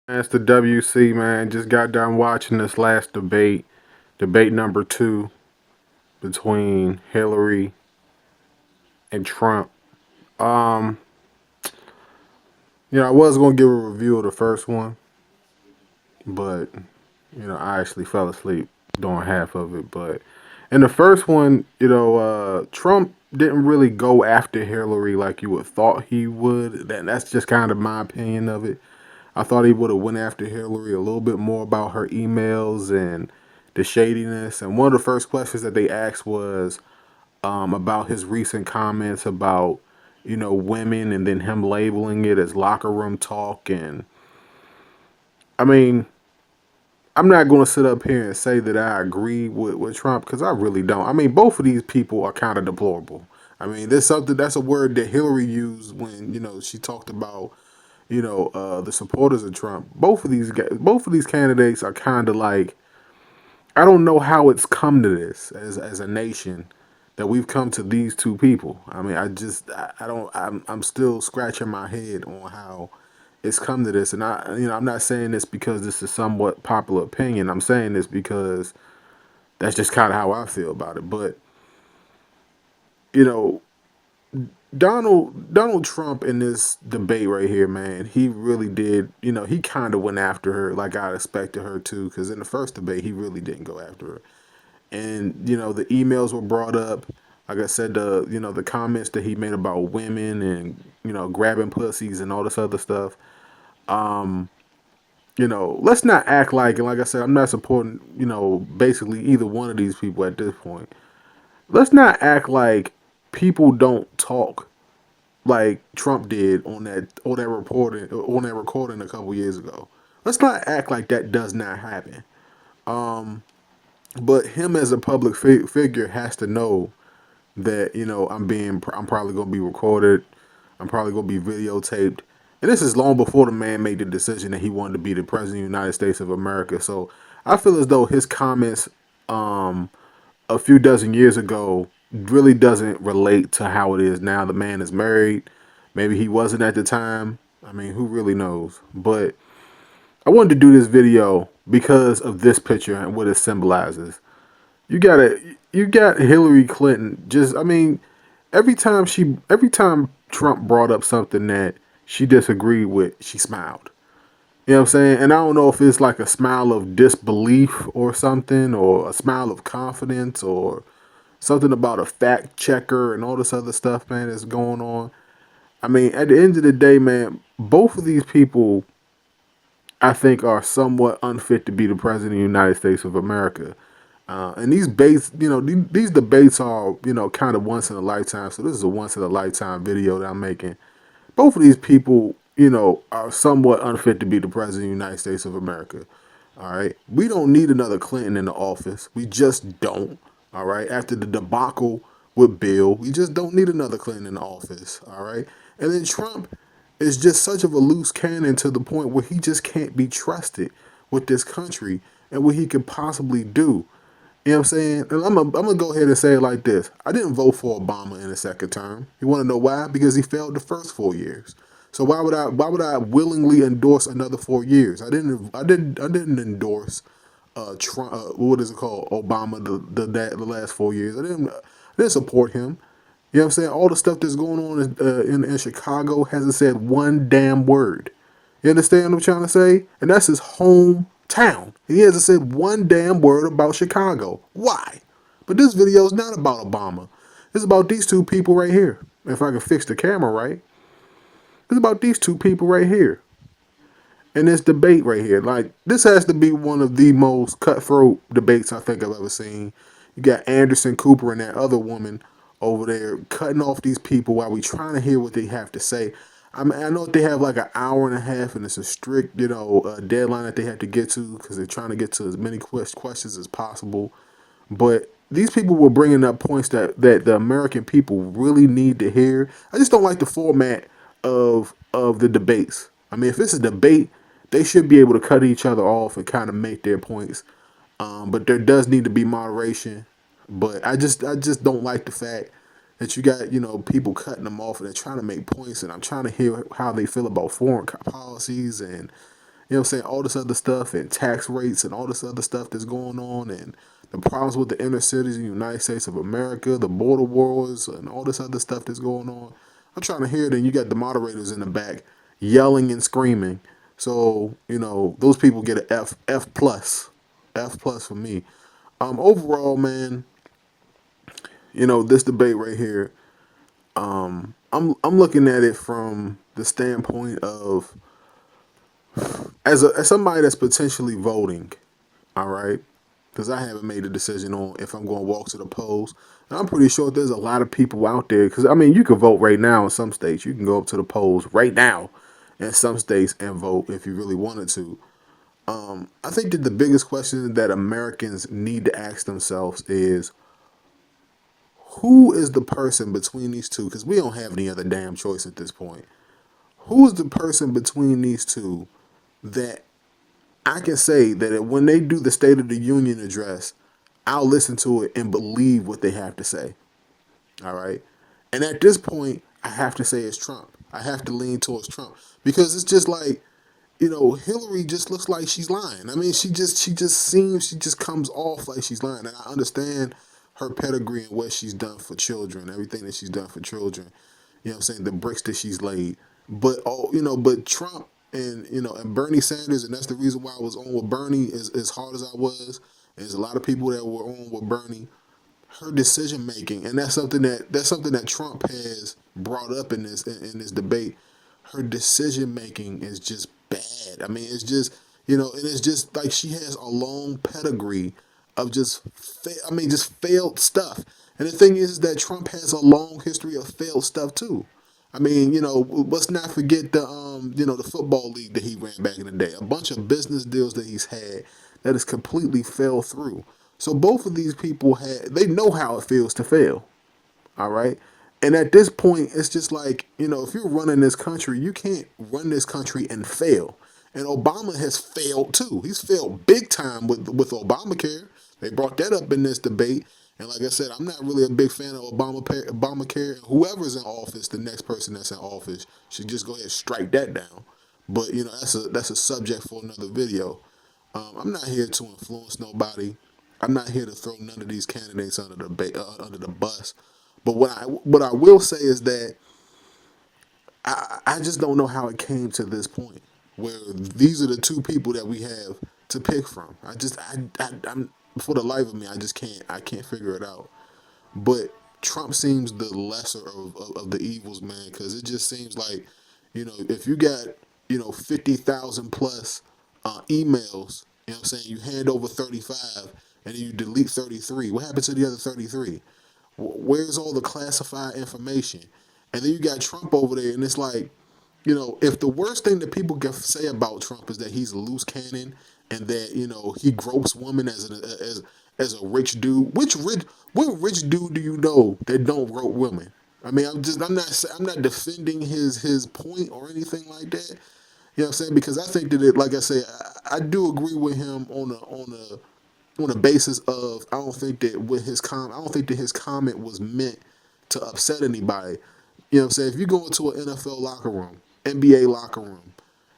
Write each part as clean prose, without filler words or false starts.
It's the WC, man. Just got done watching this last debate number two between Hillary and Trump. Um, I was gonna give a review of the first one, but I actually fell asleep during half of it. But in the first one, Trump didn't really go after Hillary like you would thought he would. That's just kind of my opinion of it. I thought he would have went after Hillary a little bit more about her emails and the shadiness. And one of the first questions that they asked was about his recent comments about women, and then him labeling it as locker room talk. And I mean, I'm not going to sit up here and say that I agree with Trump because I really don't. I mean, both of these people are kind of deplorable. I mean, there's something that's a word that Hillary used when she talked about the supporters of Trump. Both of these candidates are kind of like, I don't know how it's come to this as a nation that we've come to these two people. I mean, I don't I'm still scratching my head on how it's come to this. And I'm not saying this because this is somewhat popular opinion. I'm saying this because that's just kind of how I feel about it. But you know, Donald Trump in this debate right here, man, he really did. He kind of went after her like I expected her to, because in the first debate he really didn't go after her. And the emails were brought up. Like I said, the comments that he made about women and grabbing pussies and all this other stuff. Um, let's not act like, and like I said, I'm not supporting basically either one of these people at this point. Let's not act like people don't talk like Trump did on that recording a couple years ago. Let's not act like that does not happen. Um, but him as a public figure has to know that I'm probably gonna be recorded. I'm probably gonna be videotaped. And this is long before the man made the decision that he wanted to be the president of the United States of America. So I feel as though his comments um, a few dozen years ago really doesn't relate to how it is now. The man is married. Maybe he wasn't at the time. I mean, who really knows? But I wanted to do this video because of this picture and what it symbolizes. You got Hillary Clinton. Just, I mean, every time Trump brought up something that she disagreed with, she smiled. You know what I'm saying? And I don't know if it's like a smile of disbelief or something, or a smile of confidence, or something about a fact checker and all this other stuff, man, that's going on. I mean, at the end of the day, man, both of these people, I think, are somewhat unfit to be the president of the United States of America. And these debates, these debates are, kind of once in a lifetime. So this is a once in a lifetime video that I'm making. Both of these people, are somewhat unfit to be the president of the United States of America. All right. We don't need another Clinton in the office. We just don't. All right. After the debacle with Bill, we just don't need another Clinton in the office. All right. And then Trump is just such of a loose cannon to the point where he just can't be trusted with this country and what he could possibly do. You know what I'm saying? And I'm gonna go ahead and say it like this. I didn't vote for Obama in the second term. You wanna know why? Because he failed the first 4 years. So why would I willingly endorse another 4 years? I didn't endorse Trump, what is it called? Obama the last 4 years. I didn't support him. You know what I'm saying? All the stuff that's going on in Chicago hasn't said one damn word. You understand what I'm trying to say? And that's his hometown. He hasn't said one damn word about Chicago. Why? But this video is not about Obama. It's about these two people right here. If I can fix the camera right, it's about these two people right here. And this debate right here. Like, this has to be one of the most cutthroat debates I think I've ever seen. You got Anderson Cooper and that other woman over there cutting off these people while we trying to hear what they have to say. I mean, I know they have like an hour and a half, and it's a strict, deadline that they have to get to because they're trying to get to as many questions as possible. But these people were bringing up points that the American people really need to hear. I just don't like the format of the debates. I mean, if it's a debate, they should be able to cut each other off and kind of make their points. But there does need to be moderation. But I just don't like the fact that you got people cutting them off and they're trying to make points, and I'm trying to hear how they feel about foreign policies and you know what I'm saying, all this other stuff and tax rates and all this other stuff that's going on and the problems with the inner cities in the United States of America, the border wars and all this other stuff that's going on. I'm trying to hear it, and you got the moderators in the back yelling and screaming. So, those people get an F plus. F plus for me. Overall, man, this debate right here, I'm looking at it from the standpoint of as somebody that's potentially voting, all right, because I haven't made a decision on if I'm going to walk to the polls. And I'm pretty sure there's a lot of people out there because I mean you can vote right now in some states. You can go up to the polls right now in some states and vote if you really wanted to. I think that the biggest question that Americans need to ask themselves is who is the person between these two? Because we don't have any other damn choice at this point. Who is the person between these two that I can say that when they do the State of the Union address, I'll listen to it and believe what they have to say. All right. And at this point, I have to say it's Trump. I have to lean towards Trump because it's just like, Hillary just looks like she's lying. I mean, she just comes off like she's lying. And I understand her pedigree and what she's done for children, everything that she's done for children. You know what I'm saying? The bricks that she's laid. But Trump and Bernie Sanders, and that's the reason why I was on with Bernie as hard as I was. There's a lot of people that were on with Bernie. Her decision making, and that's something that Trump has brought up in this debate. Her decision making is just bad. I mean, it's just and it's just like she has a long pedigree of just failed stuff. And the thing is that Trump has a long history of failed stuff too. I mean, let's not forget the football league that he ran back in the day. A bunch of business deals that he's had that has completely fell through. So both of these people they know how it feels to fail. All right. And at this point, it's just like, if you're running this country, you can't run this country and fail. And Obama has failed too. He's failed big time with Obamacare. They brought that up in this debate. And like I said, I'm not really a big fan of Obamacare. Whoever's in office, the next person that's in office should just go ahead and strike that down. But that's a subject for another video. I'm not here to influence nobody. I'm not here to throw none of these candidates under the bus. But what I will say is that I just don't know how it came to this point where these are the two people that we have to pick from. I'm for the life of me, I can't figure it out. But Trump seems the lesser of the evils, man, because it just seems like, if you got, 50,000 plus emails, you know what I'm saying, you hand over 35 and then you delete 33. What happened to the other 33? Where's all the classified information? And then you got Trump over there, and it's like, if the worst thing that people can say about Trump is that he's a loose cannon and that he gropes women as a rich dude, what rich dude do you know that don't grope women? I mean, I'm not defending his point or anything like that. You know what I'm saying? Because I think that like I say, I do agree with him on a basis of I don't think that his comment was meant to upset anybody. You know what I'm saying? If you go into an NFL locker room, NBA locker room,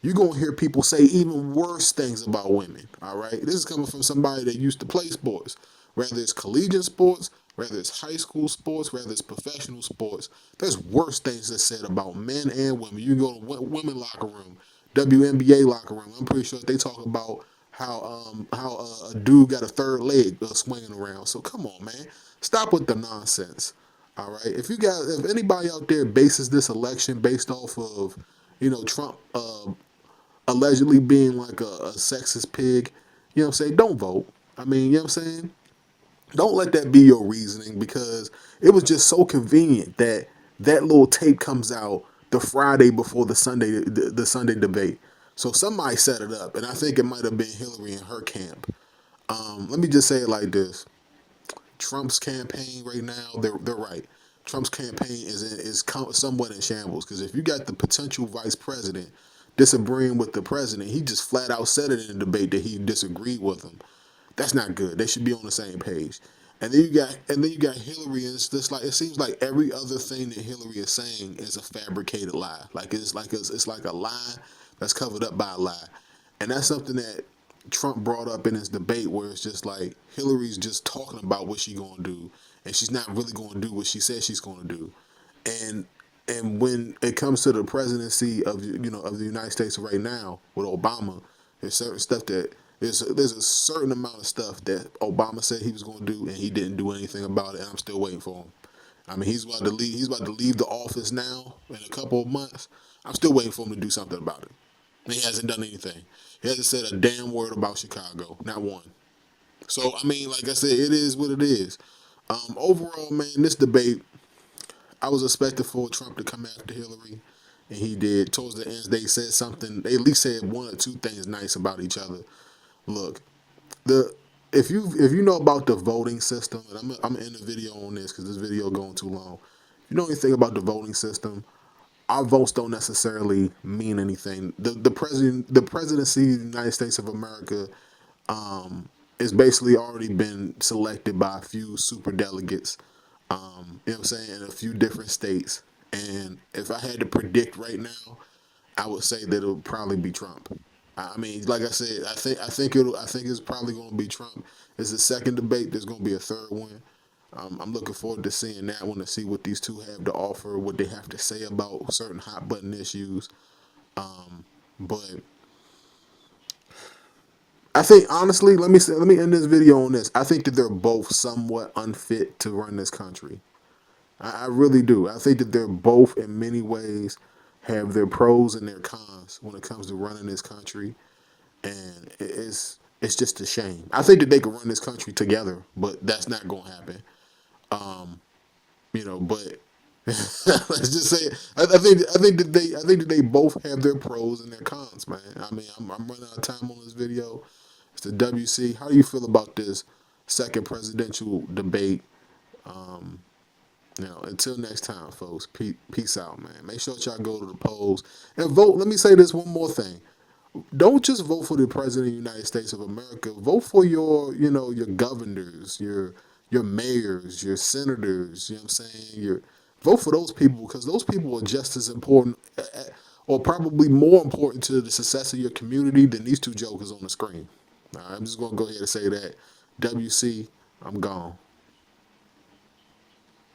you're gonna hear people say even worse things about women. All right, this is coming from somebody that used to play sports, whether it's collegiate sports, whether it's high school sports, whether it's professional sports. There's worse things that's said about men and women. You go to women locker room, WNBA locker room. I'm pretty sure they talk about how a dude got a third leg swinging around. So come on, man, stop with the nonsense. All right, if anybody out there bases this election based off of Trump allegedly being like a sexist pig, you know what I'm saying, don't vote. I mean, you know what I'm saying, don't let that be your reasoning because it was just so convenient that that little tape comes out the Friday before the Sunday debate. So somebody set it up, and I think it might have been Hillary and her camp. Let me just say it like this: Trump's campaign right now, they're right. Trump's campaign is somewhat in shambles because if you got the potential vice president disagreeing with the president, he just flat out said it in a debate that he disagreed with him. That's not good. They should be on the same page. And then you got Hillary, and it's just like it seems like every other thing that Hillary is saying is a fabricated lie. Like it's like a lie that's covered up by a lie. And that's something that Trump brought up in his debate, where it's just like Hillary's just talking about what she's going to do, and she's not really going to do what she says she's going to do. And when it comes to the presidency of of the United States right now with Obama, there's certain stuff that there's a certain amount of stuff that Obama said he was going to do, and he didn't do anything about it. And I'm still waiting for him. I mean, he's about to leave. He's about to leave the office now in a couple of months. I'm still waiting for him to do something about it. And he hasn't done anything. He hasn't said a damn word about Chicago, not one. So I mean, like I said, it is what it is. Overall, man, this debate, I was expecting for Trump to come after Hillary, and he did. Towards the end, they said something. They at least said one or two things nice about each other. Look, the if you know about the voting system, and I'm gonna end the video on this because this video going too long. If you know anything about the voting system, our votes don't necessarily mean anything. The presidency of the United States of America is basically already been selected by a few super delegates. You know what I'm saying, in a few different states. And if I had to predict right now, I would say that it would probably be Trump. I mean, like I said, I think it's probably going to be Trump. It's the second debate. There's going to be a third one. I'm looking forward to seeing that one to see what these two have to offer, what they have to say about certain hot button issues. But I think honestly, let me end this video on this. I think that they're both somewhat unfit to run this country. I really do. I think that they're both in many ways have their pros and their cons when it comes to running this country, and it's just a shame. I think that they could run this country together, but that's not going to happen. But let's just say I think that they both have their pros and their cons, man. I mean, I'm running out of time on this video. It's the WC. How do you feel about this second presidential debate? Until next time, folks. Peace out, man. Make sure that y'all go to the polls and vote. Let me say this one more thing. Don't just vote for the president of the United States of America. Vote for your governors, your mayors, your senators. You know what I'm saying? Vote for those people, because those people are just as important, or probably more important to the success of your community than these two jokers on the screen. All right, I'm just gonna go ahead and say that. WC, I'm gone.